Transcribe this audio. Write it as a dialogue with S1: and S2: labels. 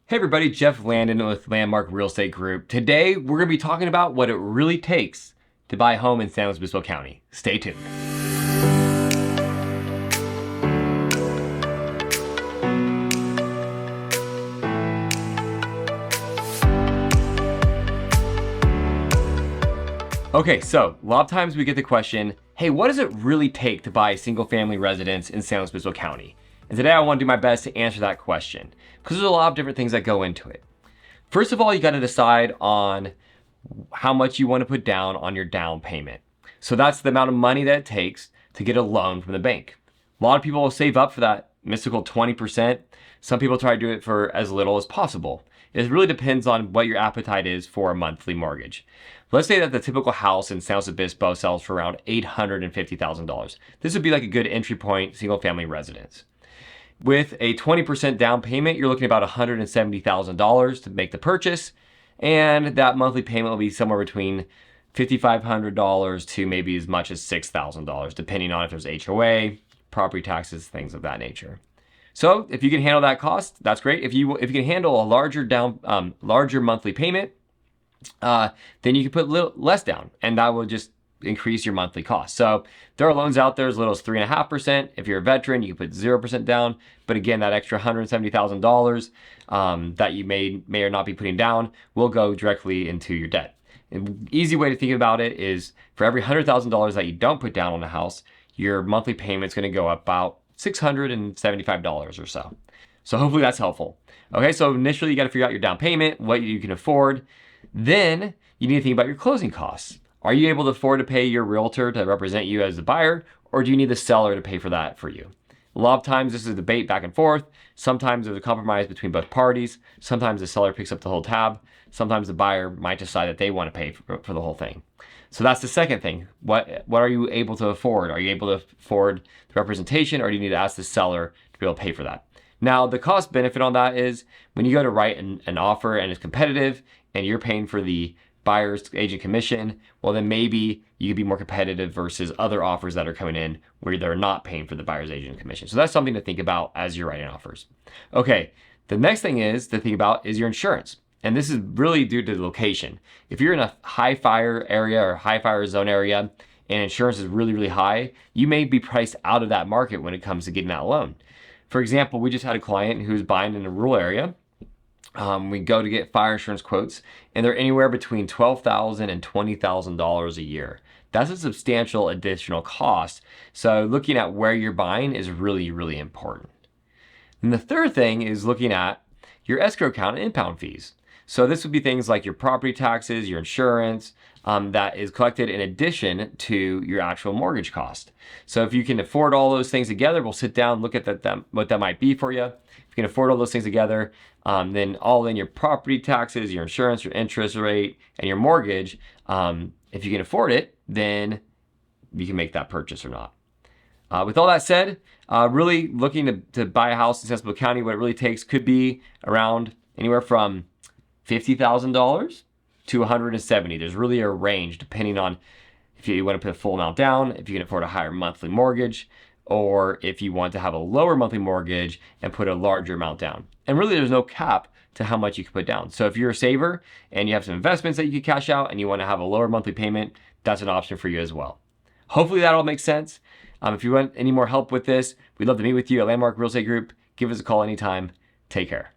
S1: Hey everybody, Jeff Landon with Landmark Real Estate Group. Today we're going to be talking about what it really takes to buy a home in San Luis Obispo County. Stay tuned. Okay, so a lot of times we get the question, hey, what does it really take to buy a single family residence in San Luis Obispo County? And today I want to do my best to answer that question because there's a lot of different things that go into it. First of all, you got to decide on how much you want to put down on your down payment. So that's the amount of money that it takes to get a loan from the bank. A lot of people will save up for that mystical 20%. Some people try to do it for as little as possible. It really depends on what your appetite is for a monthly mortgage. Let's say that the typical house in San Luis Obispo sells for around $850,000. This would be like a good entry point single family residence. With a 20% down payment, you're looking at about $170,000 to make the purchase. And that monthly payment will be somewhere between $5,500 to maybe as much as $6,000, depending on if there's HOA, property taxes, things of that nature. So if you can handle that cost, that's great. If you can handle a larger monthly payment, then you can put a little less down, and that will just increase your monthly cost. So there are loans out there as little as 3.5%. If you're a veteran, you can put 0% down. But again, that extra $170,000 that you may or not be putting down will go directly into your debt. An easy way to think about it is for every $100,000 that you don't put down on a house, your monthly payment's going to go up about $675 or so. So hopefully that's helpful. Okay, so initially you got to figure out your down payment, what you can afford. Then you need to think about your closing costs. Are you able to afford to pay your realtor to represent you as the buyer, or do you need the seller to pay for that for you? A lot of times this is a debate back and forth. Sometimes there's a compromise between both parties. Sometimes the seller picks up the whole tab. Sometimes the buyer might decide that they want to pay for the whole thing. So that's the second thing. What are you able to afford? Are you able to afford the representation, or do you need to ask the seller to be able to pay for that? Now, the cost benefit on that is when you go to write an offer and it's competitive and you're paying for the buyer's agent commission, well, then maybe you could be more competitive versus other offers that are coming in where they're not paying for the buyer's agent commission. So that's something to think about as you're writing offers. Okay, the next thing is to think about is your insurance. And this is really due to the location. If you're in a high fire area or high fire zone area and insurance is really, really high, you may be priced out of that market when it comes to getting that loan. For example, we just had a client who's buying in a rural area. We go to get fire insurance quotes, and they're anywhere between $12,000 and $20,000 a year. That's a substantial additional cost. So looking at where you're buying is really, really important. And the third thing is looking at your escrow account and impound fees. So this would be things like your property taxes, your insurance, that is collected in addition to your actual mortgage cost. So if you can afford all those things together, we'll sit down, look at what that might be for you. If you can afford all those things together, then all in your property taxes, your insurance, your interest rate, and your mortgage, if you can afford it, then you can make that purchase or not. With all that said, really looking to buy a house in San Luis Obispo County, what it really takes could be around anywhere from $50,000 to $170,000. There's really a range depending on if you want to put a full amount down, if you can afford a higher monthly mortgage, or if you want to have a lower monthly mortgage and put a larger amount down. And really there's no cap to how much you can put down. So if you're a saver and you have some investments that you can cash out and you want to have a lower monthly payment, that's an option for you as well. Hopefully that all makes sense. If you want any more help with this, we'd love to meet with you at Landmark Real Estate Group. Give us a call anytime. Take care.